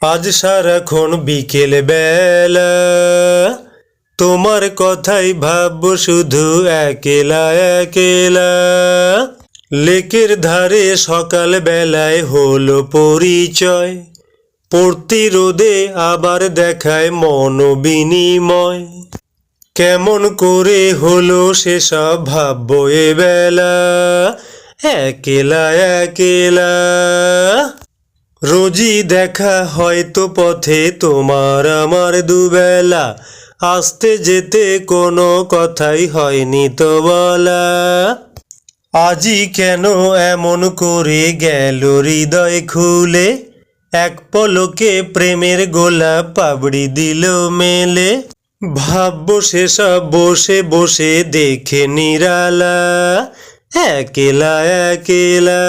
আজ সারাক্ষণ বিকেল বেলা তোমার কথাই ভাববো শুধু একেলা একেলা। লেকের ধারে সকাল বেলায় হলো পরিচয়, পড়তি রোদে আবার দেখায় মন বিনিময়। কেমন করে হলো সেসব ভাববো এ বেলা, একেলা একেলা। রোজই দেখা হয়তো পথে তোমার আমার দুবেলা, আসতে যেতে কোনো কথাই হয়নি তো বলা। আজই কেন এমন করে গেল হৃদয় খুলে, এক পলকে প্রেমের গোলাপ পাবড়ি দিল মেলে। ভাববো সেসব বসে বসে দেখে নিরালা, একেলা একেলা।